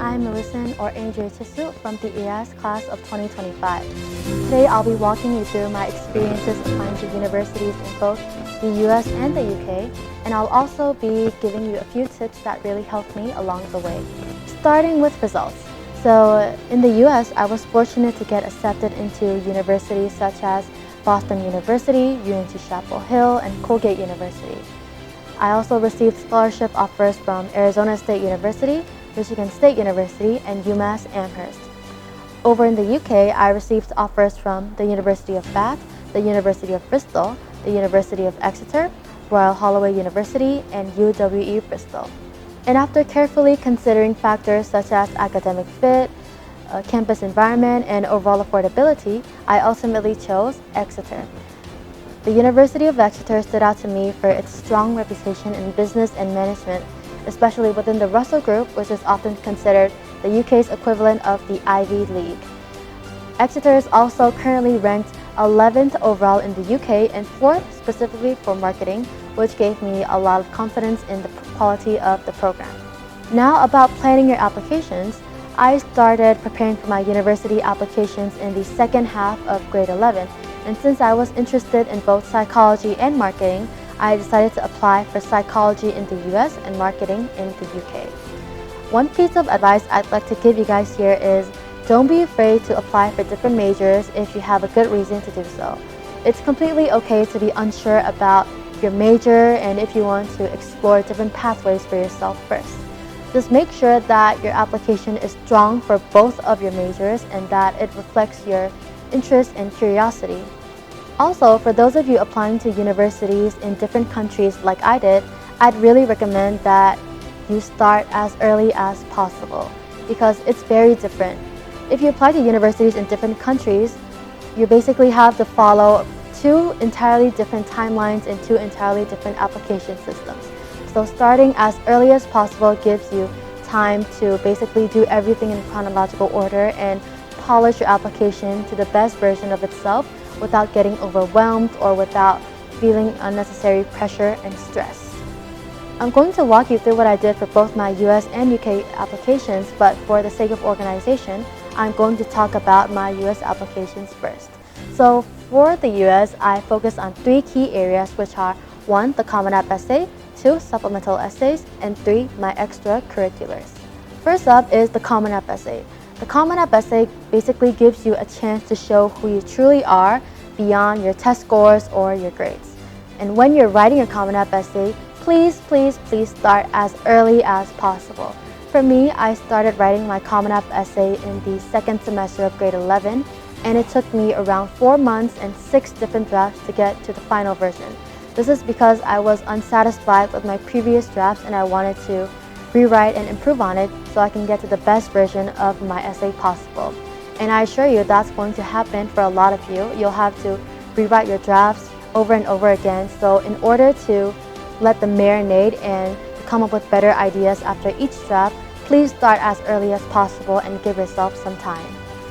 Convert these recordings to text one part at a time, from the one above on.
I'm Millicent or Eaindray Chit Su from the AIS Class of 2025. Today I'll be walking you through my experiences applying to universities in both the US and the UK, and I'll also be giving you a few tips that really helped me along the way. Starting with results. So in the US, I was fortunate to get accepted into universities such as Boston University, UNC Chapel Hill, and Colgate University. I also received scholarship offers from Arizona State University, Michigan State University, and UMass Amherst. Over in the UK, I received offers from the University of Bath, the University of Bristol, the University of Exeter, Royal Holloway University, and UWE Bristol. And after carefully considering factors such as academic fit, campus environment, and overall affordability, I ultimately chose Exeter. The University of Exeter stood out to me for its strong reputation in business and management, especially within the Russell Group, which is often considered the UK's equivalent of the Ivy League. Exeter is also currently ranked 11th overall in the UK and 4th specifically for marketing, which gave me a lot of confidence in the quality of the program. Now about planning your applications, I started preparing for my university applications in the second half of grade 11. And since I was interested in both psychology and marketing, I decided to apply for psychology in the US and marketing in the UK. One piece of advice I'd like to give you guys here is don't be afraid to apply for different majors if you have a good reason to do so. It's completely okay to be unsure about your major and if you want to explore different pathways for yourself first. Just make sure that your application is strong for both of your majors and that it reflects your interest and curiosity. Also, for those of you applying to universities in different countries like I did, I'd really recommend that you start as early as possible because it's very different. If you apply to universities in different countries, you basically have to follow two entirely different timelines and two entirely different application systems. So starting as early as possible gives you time to basically do everything in chronological order and polish your application to the best version of itself without getting overwhelmed or without feeling unnecessary pressure and stress. I'm going to walk you through what I did for both my US and UK applications, but for the sake of organization, I'm going to talk about my US applications first. So for the US, I focused on 3 key areas, which are 1. The Common App essay, 2. Supplemental essays, and 3. My extracurriculars. First up is the Common App essay. The Common App essay basically gives you a chance to show who you truly are beyond your test scores or your grades. And when you're writing your Common App essay, please start as early as possible. For me, I started writing my Common App essay in the second semester of grade 11, and it took me around 4 months and 6 different drafts to get to the final version. This is because I was unsatisfied with my previous drafts and I wanted to rewrite and improve on it so I can get to the best version of my essay possible. And I assure you that's going to happen for a lot of you. You'll have to rewrite your drafts over and over again. So in order to let them marinate and to come up with better ideas after each draft, please start as early as possible and give yourself some time.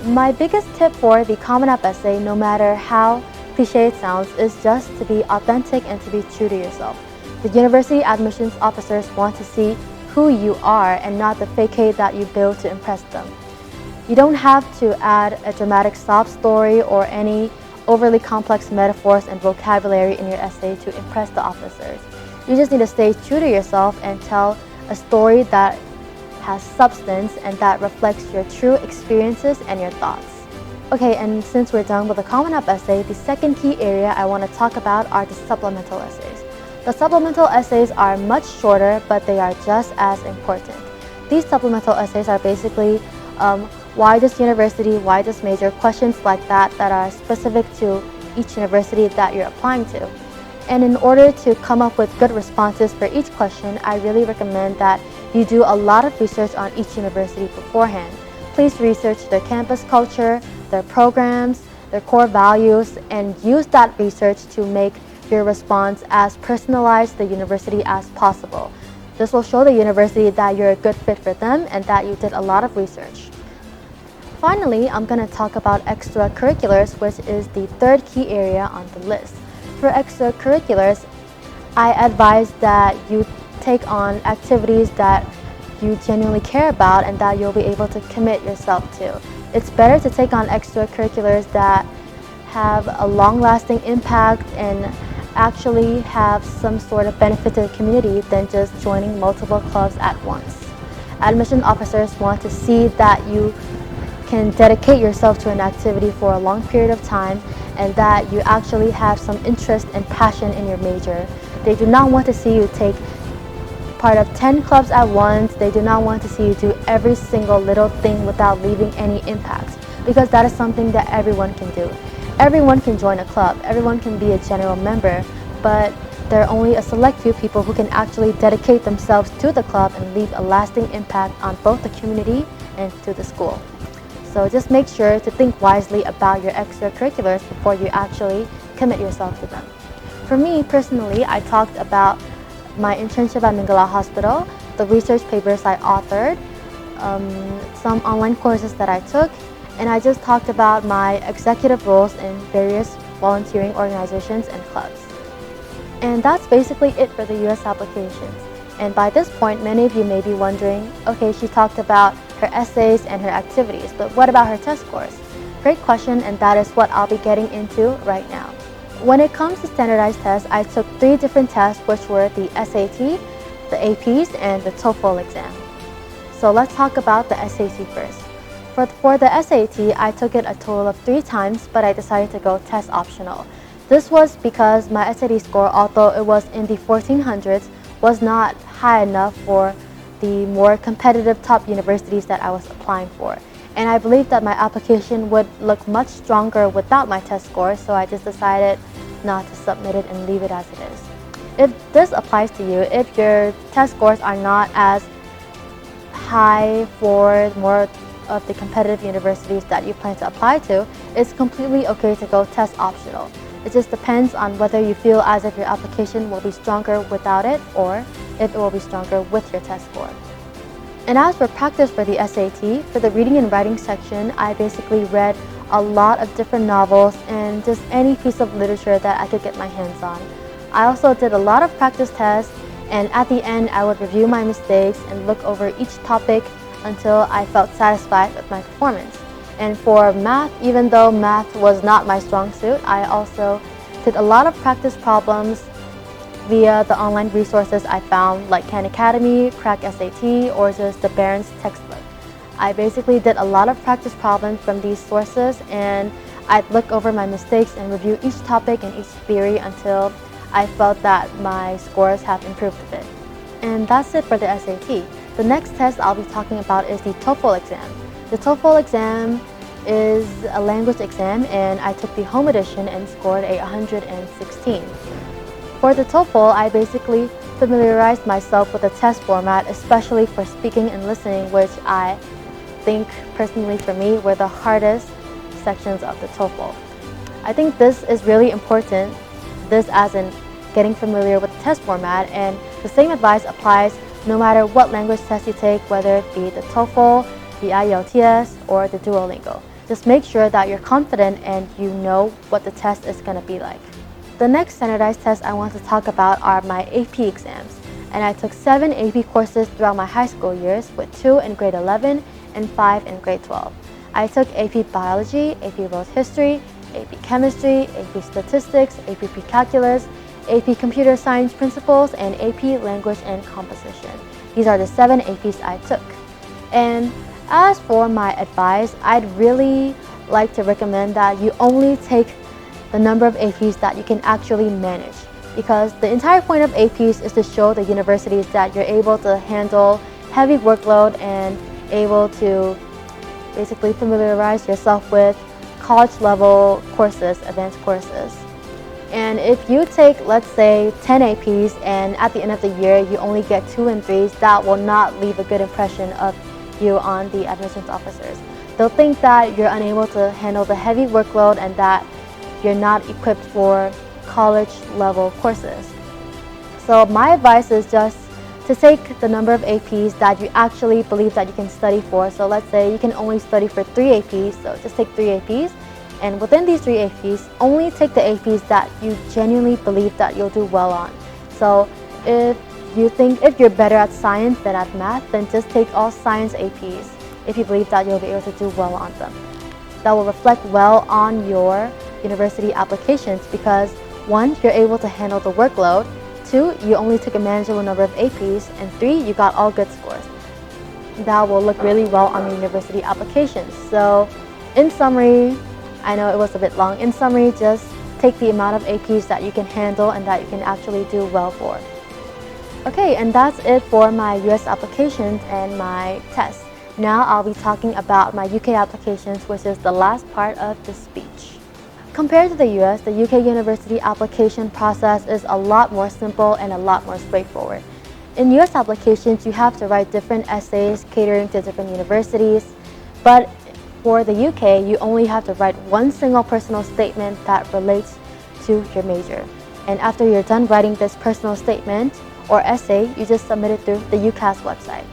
My biggest tip for the Common App essay, no matter how cliche it sounds, is just to be authentic and to be true to yourself. The university admissions officers want to see who you are and not the facade that you build to impress them. You don't have to add a dramatic sob story or any overly complex metaphors and vocabulary in your essay to impress the officers. You just need to stay true to yourself and tell a story that has substance and that reflects your true experiences and your thoughts. Okay, and since we're done with the Common App essay, the second key area I want to talk about are the supplemental essays. The supplemental essays are much shorter, but they are just as important. These supplemental essays are basically why this university, why this major, questions like that are specific to each university that you're applying to. And in order to come up with good responses for each question, I really recommend that you do a lot of research on each university beforehand. Please research their campus culture, their programs, their core values, and use that research to make your response as personalized to the university as possible. This will show the university that you're a good fit for them and that you did a lot of research. Finally, I'm going to talk about extracurriculars, which is the third key area on the list. For extracurriculars, I advise that you take on activities that you genuinely care about and that you'll be able to commit yourself to. It's better to take on extracurriculars that have a long-lasting impact and actually have some sort of benefit to the community than just joining multiple clubs at once. Admission officers want to see that you can dedicate yourself to an activity for a long period of time and that you actually have some interest and passion in your major. They do not want to see you take part of 10 clubs at once. They do not want to see you do every single little thing without leaving any impact, because that is something that everyone can do. Everyone can join a club, everyone can be a general member, but there are only a select few people who can actually dedicate themselves to the club and leave a lasting impact on both the community and to the school. So just make sure to think wisely about your extracurriculars before you actually commit yourself to them. For me personally, I talked about my internship at Mingala Hospital, the research papers I authored, some online courses that I took, and I just talked about my executive roles in various volunteering organizations and clubs. And that's basically it for the US applications. And by this point, many of you may be wondering, okay, she talked about her essays and her activities, but what about her test scores? Great question, and that is what I'll be getting into right now. When it comes to standardized tests, I took 3 different tests, which were the SAT, the APs, and the TOEFL exam. So let's talk about the SAT first. For the SAT, I took it a total of 3 times, but I decided to go test optional. This was because my SAT score, although it was in the 1400s, was not high enough for the more competitive top universities that I was applying for. And I believed that my application would look much stronger without my test score, so I just decided not to submit it and leave it as it is. If this applies to you, if your test scores are not as high for more of the competitive universities that you plan to apply to, it's completely okay to go test optional. It just depends on whether you feel as if your application will be stronger without it or if it will be stronger with your test score. And as for practice for the SAT, for the reading and writing section, I basically read a lot of different novels and just any piece of literature that I could get my hands on. I also did a lot of practice tests, and at the end I would review my mistakes and look over each topic until I felt satisfied with my performance. And for math, even though math was not my strong suit, I also did a lot of practice problems via the online resources I found, like Khan Academy, Crack SAT, or just the Barron's textbook. I basically did a lot of practice problems from these sources, and I'd look over my mistakes and review each topic and each theory until I felt that my scores have improved a bit. And that's it for the SAT. The next test I'll be talking about is the TOEFL exam. The TOEFL exam is a language exam, and I took the home edition and scored a 116. For the TOEFL, I basically familiarized myself with the test format, especially for speaking and listening, which I think personally for me were the hardest sections of the TOEFL. I think this is really important, this as in getting familiar with the test format, and the same advice applies no matter what language test you take, whether it be the TOEFL, the IELTS, or the Duolingo. Just make sure that you're confident and you know what the test is going to be like. The next standardized test I want to talk about are my AP exams, and I took 7 AP courses throughout my high school years, with 2 in grade 11 and 5 in grade 12. I took AP Biology, AP World History, AP Chemistry, AP Statistics, AP Pre-Calculus, AP Computer Science Principles, and AP Language and Composition. These are the 7 APs I took. And as for my advice, I'd really like to recommend that you only take the number of APs that you can actually manage, because the entire point of APs is to show the universities that you're able to handle heavy workload and able to basically familiarize yourself with college level courses, advanced courses. And if you take, let's say, 10 APs and at the end of the year you only get 2 and 3s, that will not leave a good impression of you on the admissions officers. They'll think that you're unable to handle the heavy workload and that you're not equipped for college level courses. So my advice is just to take the number of APs that you actually believe that you can study for. So let's say you can only study for 3 APs, so just take 3 APs. And within these 3 APs, only take the APs that you genuinely believe that you'll do well on. So if you think if you're better at science than at math, then just take all science APs if you believe that you'll be able to do well on them. That will reflect well on your university applications because 1, you're able to handle the workload, 2, you only took a manageable number of APs, and 3, you got all good scores. That will look really well on the university applications. So in summary, I know it was a bit long, in summary, just take the amount of APs that you can handle and that you can actually do well for. Okay, and that's it for my US applications and my tests. Now I'll be talking about my UK applications, which is the last part of this speech. Compared to the US, the UK university application process is a lot more simple and a lot more straightforward. In US applications, you have to write different essays catering to different universities, but for the UK, you only have to write one single personal statement that relates to your major. And after you're done writing this personal statement or essay, you just submit it through the UCAS website.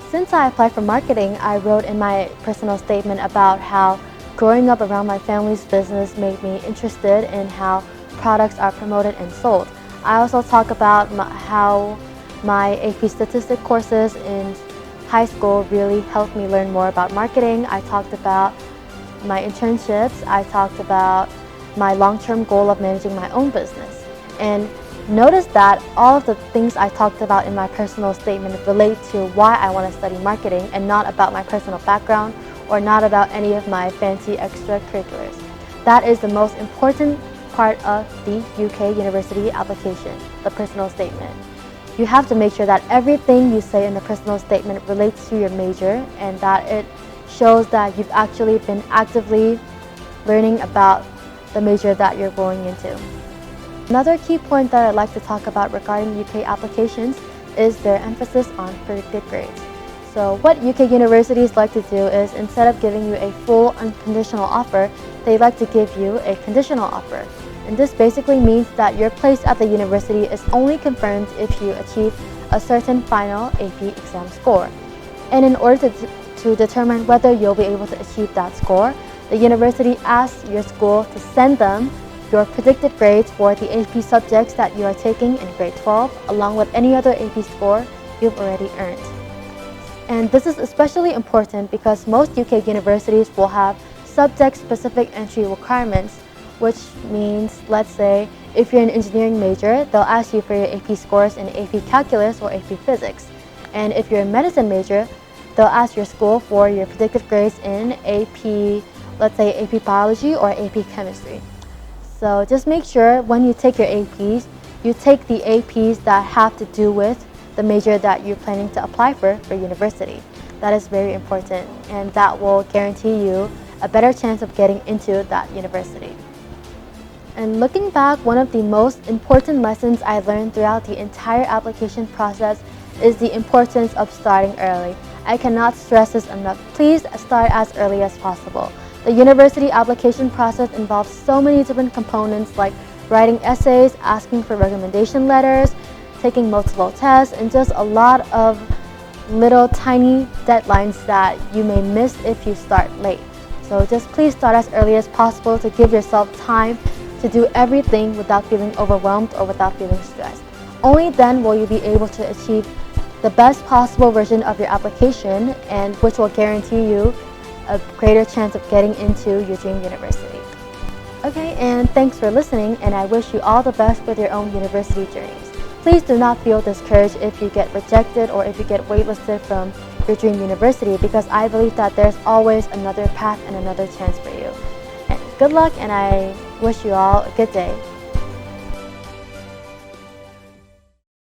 Since I applied for marketing, I wrote in my personal statement about how growing up around my family's business made me interested in how products are promoted and sold. I also talk about how my AP Statistics courses in high school really helped me learn more about marketing. I talked about my internships. I talked about my long-term goal of managing my own business. And notice that all of the things I talked about in my personal statement relate to why I want to study marketing and not about my personal background or not about any of my fancy extracurriculars. That is the most important part of the UK university application, the personal statement. You have to make sure that everything you say in the personal statement relates to your major and that it shows that you've actually been actively learning about the major that you're going into. Another key point that I'd like to talk about regarding UK applications is their emphasis on predicted grades. So what UK universities like to do is instead of giving you a full unconditional offer, they like to give you a conditional offer. And this basically means that your place at the university is only confirmed if you achieve a certain final AP exam score. And in order to determine whether you'll be able to achieve that score, the university asks your school to send them your predicted grades for the AP subjects that you are taking in grade 12, along with any other AP score you've already earned. And this is especially important because most UK universities will have subject-specific entry requirements, which means, let's say, if you're an engineering major, they'll ask you for your AP scores in AP Calculus or AP Physics. And if you're a medicine major, they'll ask your school for your predicted grades in AP, let's say, AP Biology or AP Chemistry. So just make sure when you take your APs, you take the APs that have to do with the major that you're planning to apply for university. That is very important, and that will guarantee you a better chance of getting into that university. And looking back, one of the most important lessons I learned throughout the entire application process is the importance of starting early. I cannot stress this enough. Please start as early as possible. The university application process involves so many different components like writing essays, asking for recommendation letters, taking multiple tests, and just a lot of little tiny deadlines that you may miss if you start late. So just please start as early as possible to give yourself time to do everything without feeling overwhelmed or without feeling stressed. Only then will you be able to achieve the best possible version of your application, and which will guarantee you a greater chance of getting into your dream university. Okay, and thanks for listening, and I wish you all the best with your own university journeys. Please do not feel discouraged if you get rejected or if you get waitlisted from your dream university, because I believe that there's always another path and another chance for you. And good luck, and I wish you all a good day.